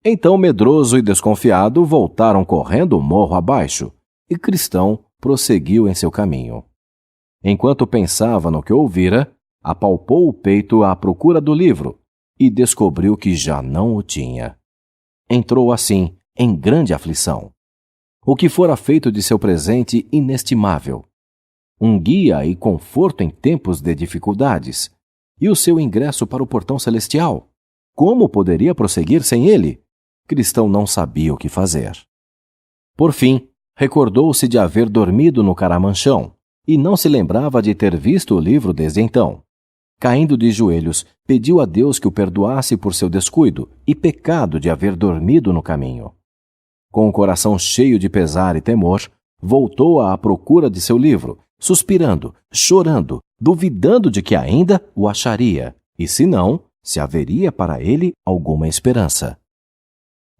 Então, medroso e desconfiado, voltaram correndo o morro abaixo, e Cristão prosseguiu em seu caminho. Enquanto pensava no que ouvira, apalpou o peito à procura do livro e descobriu que já não o tinha. Entrou assim em grande aflição. O que fora feito de seu presente inestimável? Um guia e conforto em tempos de dificuldades, e o seu ingresso para o portão celestial? Como poderia prosseguir sem ele? Cristão não sabia o que fazer. Por fim, recordou-se de haver dormido no caramanchão e não se lembrava de ter visto o livro desde então. Caindo de joelhos, pediu a Deus que o perdoasse por seu descuido e pecado de haver dormido no caminho. Com o coração cheio de pesar e temor, voltou à procura de seu livro, suspirando, chorando, duvidando de que ainda o acharia, e se não, se haveria para ele alguma esperança.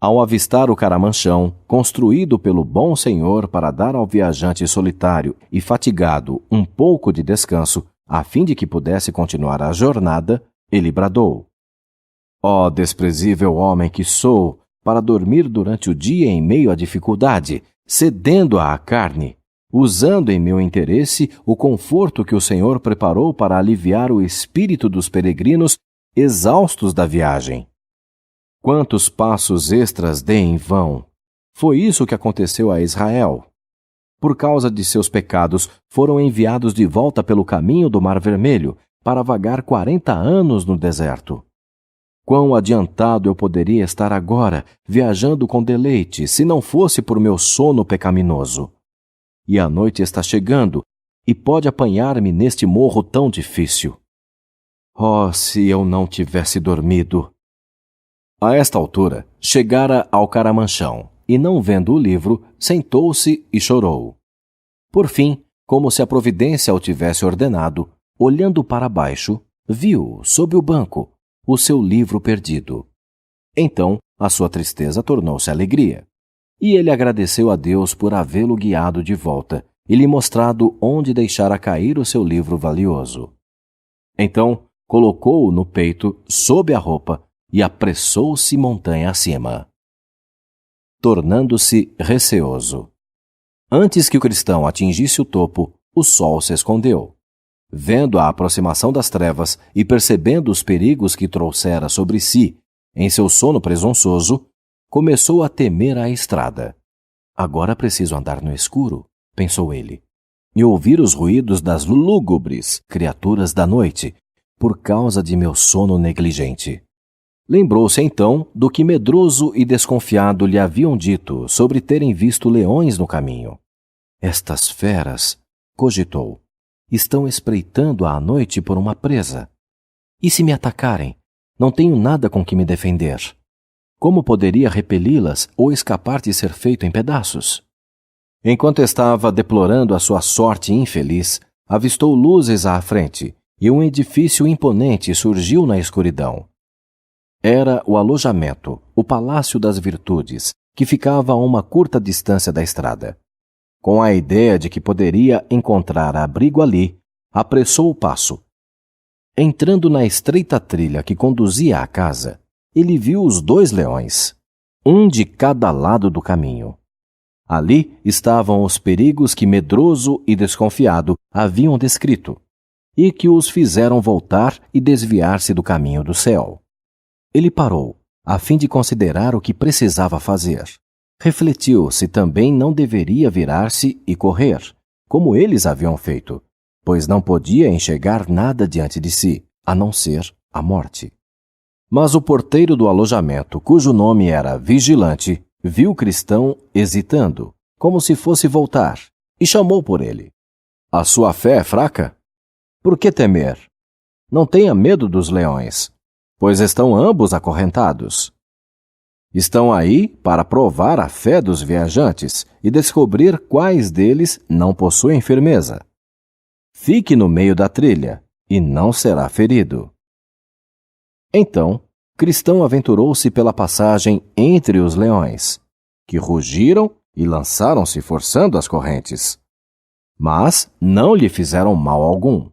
Ao avistar o caramanchão, construído pelo bom Senhor para dar ao viajante solitário e fatigado um pouco de descanso, a fim de que pudesse continuar a jornada, ele bradou: Ó desprezível homem que sou, para dormir durante o dia em meio à dificuldade, cedendo à carne, usando em meu interesse o conforto que o Senhor preparou para aliviar o espírito dos peregrinos exaustos da viagem. Quantos passos extras dei em vão! Foi isso que aconteceu a Israel. Por causa de seus pecados, foram enviados de volta pelo caminho do Mar Vermelho para vagar 40 anos no deserto. Quão adiantado eu poderia estar agora, viajando com deleite, se não fosse por meu sono pecaminoso. E a noite está chegando, e pode apanhar-me neste morro tão difícil. Oh, se eu não tivesse dormido! A esta altura, chegara ao caramanchão, e não vendo o livro, sentou-se e chorou. Por fim, como se a providência o tivesse ordenado, olhando para baixo, viu, sob o banco, o seu livro perdido. Então, a sua tristeza tornou-se alegria. E ele agradeceu a Deus por havê-lo guiado de volta e lhe mostrado onde deixara cair o seu livro valioso. Então, colocou-o no peito, sob a roupa, e apressou-se montanha acima. Tornando-se receoso. Antes que o cristão atingisse o topo, o sol se escondeu. Vendo a aproximação das trevas e percebendo os perigos que trouxera sobre si, em seu sono presunçoso, começou a temer a estrada. Agora preciso andar no escuro, pensou ele, e ouvir os ruídos das lúgubres criaturas da noite, por causa de meu sono negligente. Lembrou-se então do que medroso e desconfiado lhe haviam dito sobre terem visto leões no caminho. Estas feras, cogitou, estão espreitando à noite por uma presa. E se me atacarem? Não tenho nada com que me defender. Como poderia repeli-las ou escapar de ser feito em pedaços? Enquanto estava deplorando a sua sorte infeliz, avistou luzes à frente e um edifício imponente surgiu na escuridão. Era o alojamento, o Palácio das Virtudes, que ficava a uma curta distância da estrada. Com a ideia de que poderia encontrar abrigo ali, apressou o passo. Entrando na estreita trilha que conduzia à casa, ele viu os 2 leões, um de cada lado do caminho. Ali estavam os perigos que medroso e desconfiado haviam descrito, e que os fizeram voltar e desviar-se do caminho do céu. Ele parou, a fim de considerar o que precisava fazer. Refletiu se também não deveria virar-se e correr, como eles haviam feito, pois não podia enxergar nada diante de si, a não ser a morte. Mas o porteiro do alojamento, cujo nome era Vigilante, viu o cristão hesitando, como se fosse voltar, e chamou por ele. A sua fé é fraca? Por que temer? Não tenha medo dos leões, pois estão ambos acorrentados. Estão aí para provar a fé dos viajantes e descobrir quais deles não possuem firmeza. Fique no meio da trilha e não será ferido. Então, Cristão aventurou-se pela passagem entre os leões, que rugiram e lançaram-se forçando as correntes. Mas não lhe fizeram mal algum.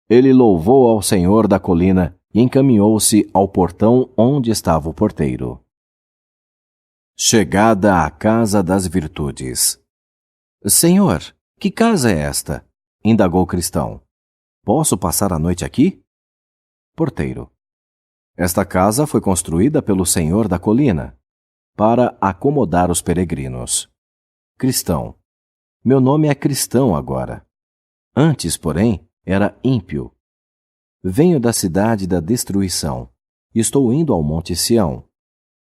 Ele louvou ao Senhor da colina e encaminhou-se ao portão onde estava o porteiro. Chegada à casa das virtudes. Senhor, que casa é esta? Indagou Cristão. Posso passar a noite aqui? Porteiro. Esta casa foi construída pelo Senhor da colina, para acomodar os peregrinos. Cristão. Meu nome é Cristão agora. Antes, porém, era ímpio. Venho da cidade da destruição e estou indo ao Monte Sião.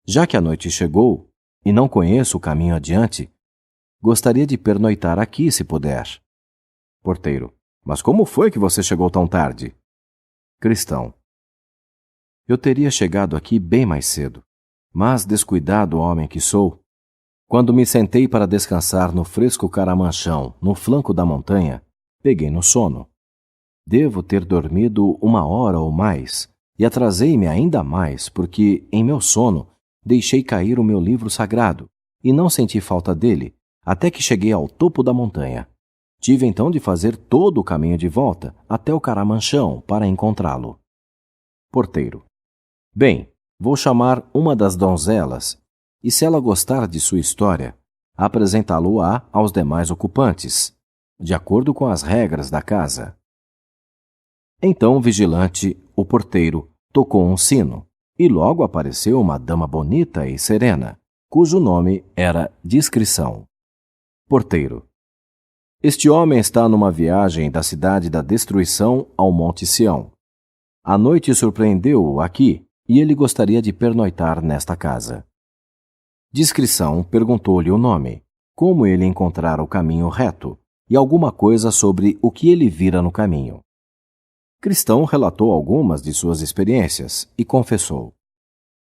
Já que a noite chegou e não conheço o caminho adiante, gostaria de pernoitar aqui, se puder. Porteiro. Mas como foi que você chegou tão tarde? Cristão. Eu teria chegado aqui bem mais cedo, mas, descuidado homem que sou, quando me sentei para descansar no fresco caramanchão, no flanco da montanha, peguei no sono. Devo ter dormido 1 hora ou mais, e atrasei-me ainda mais porque, em meu sono, deixei cair o meu livro sagrado, e não senti falta dele, até que cheguei ao topo da montanha. Tive então de fazer todo o caminho de volta até o caramanchão para encontrá-lo. Porteiro. Bem, vou chamar uma das donzelas, e se ela gostar de sua história, apresentá-lo-á aos demais ocupantes, de acordo com as regras da casa. Então o vigilante, o porteiro, tocou um sino, e logo apareceu uma dama bonita e serena, cujo nome era Discrição. Porteiro. Este homem está numa viagem da cidade da destruição ao Monte Sião. A noite surpreendeu-o aqui, e ele gostaria de pernoitar nesta casa. Discrição perguntou-lhe o nome, como ele encontrara o caminho reto, e alguma coisa sobre o que ele vira no caminho. Cristão relatou algumas de suas experiências e confessou: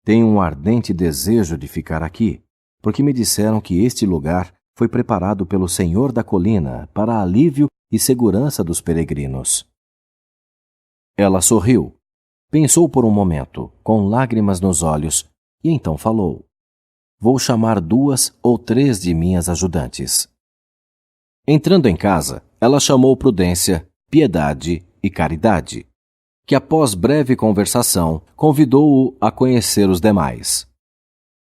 tenho um ardente desejo de ficar aqui, porque me disseram que este lugar foi preparado pelo Senhor da colina para alívio e segurança dos peregrinos. Ela sorriu. Pensou por um momento, com lágrimas nos olhos, e então falou: vou chamar 2 ou 3 de minhas ajudantes. Entrando em casa, ela chamou Prudência, Piedade e Caridade, que após breve conversação, convidou-o a conhecer os demais.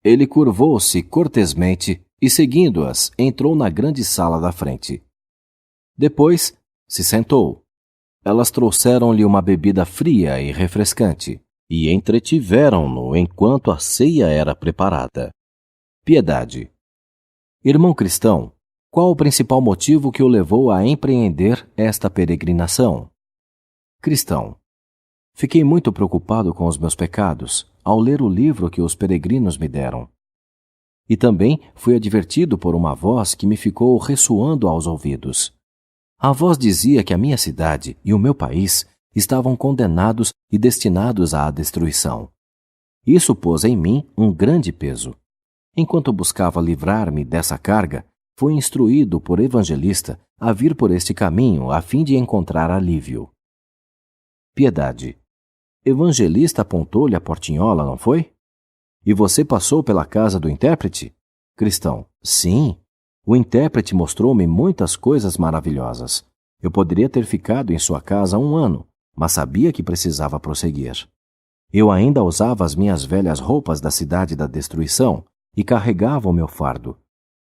Ele curvou-se cortesmente e, seguindo-as, entrou na grande sala da frente. Depois, se sentou. Elas trouxeram-lhe uma bebida fria e refrescante, e entretiveram-no enquanto a ceia era preparada. Piedade. Irmão Cristão, qual o principal motivo que o levou a empreender esta peregrinação? Cristão. Fiquei muito preocupado com os meus pecados ao ler o livro que os peregrinos me deram. E também fui advertido por uma voz que me ficou ressoando aos ouvidos. A voz dizia que a minha cidade e o meu país estavam condenados e destinados à destruição. Isso pôs em mim um grande peso. Enquanto buscava livrar-me dessa carga, fui instruído por Evangelista a vir por este caminho a fim de encontrar alívio. Piedade. Evangelista apontou-lhe a portinhola, não foi? E você passou pela casa do intérprete? Cristão. Sim. O intérprete mostrou-me muitas coisas maravilhosas. Eu poderia ter ficado em sua casa 1 ano, mas sabia que precisava prosseguir. Eu ainda usava as minhas velhas roupas da cidade da destruição e carregava o meu fardo.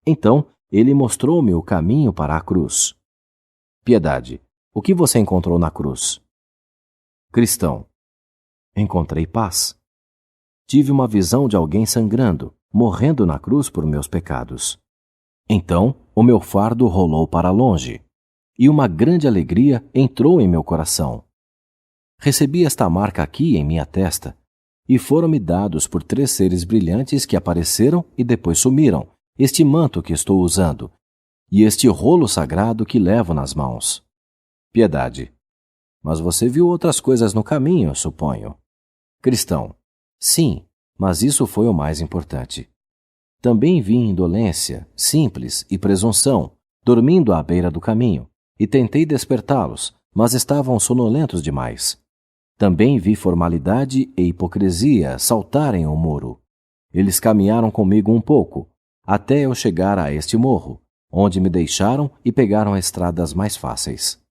Então, ele mostrou-me o caminho para a cruz. Piedade. O que você encontrou na cruz? Cristão. Encontrei paz. Tive uma visão de alguém sangrando, morrendo na cruz por meus pecados. Então, o meu fardo rolou para longe, e uma grande alegria entrou em meu coração. Recebi esta marca aqui em minha testa, e foram-me dados por 3 seres brilhantes que apareceram e depois sumiram, este manto que estou usando, e este rolo sagrado que levo nas mãos. Piedade. Mas você viu outras coisas no caminho, suponho. Cristão. Sim, mas isso foi o mais importante. Também vi indolência, simples e presunção, dormindo à beira do caminho, e tentei despertá-los, mas estavam sonolentos demais. Também vi formalidade e hipocrisia saltarem o muro. Eles caminharam comigo um pouco, até eu chegar a este morro, onde me deixaram e pegaram estradas mais fáceis.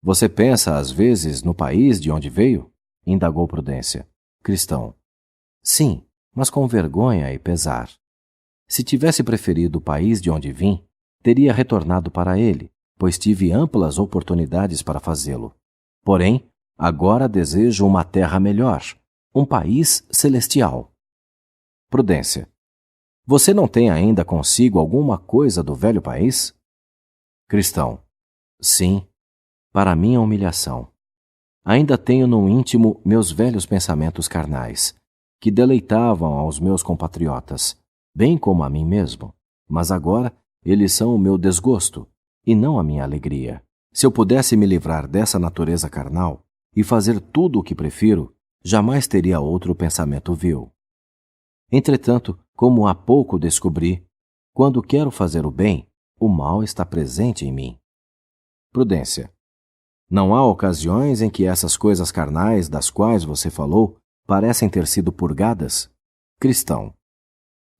Você pensa, às vezes, no país de onde veio? Indagou Prudência. Cristão. Sim, mas com vergonha e pesar. Se tivesse preferido o país de onde vim, teria retornado para ele, pois tive amplas oportunidades para fazê-lo. Porém, agora desejo uma terra melhor, um país celestial. Prudência. Você não tem ainda consigo alguma coisa do velho país? Cristão. Sim, para minha humilhação. Ainda tenho no íntimo meus velhos pensamentos carnais, que deleitavam aos meus compatriotas, bem como a mim mesmo, mas agora eles são o meu desgosto, e não a minha alegria. Se eu pudesse me livrar dessa natureza carnal e fazer tudo o que prefiro, jamais teria outro pensamento vil. Entretanto, como há pouco descobri, quando quero fazer o bem, o mal está presente em mim. Prudência. Não há ocasiões em que essas coisas carnais das quais você falou parecem ter sido purgadas? Cristão.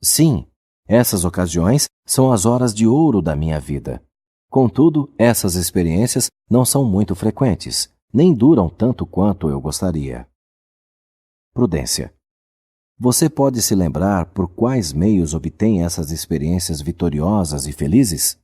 Sim, essas ocasiões são as horas de ouro da minha vida. Contudo, essas experiências não são muito frequentes, nem duram tanto quanto eu gostaria. Prudência. Você pode se lembrar por quais meios obtém essas experiências vitoriosas e felizes?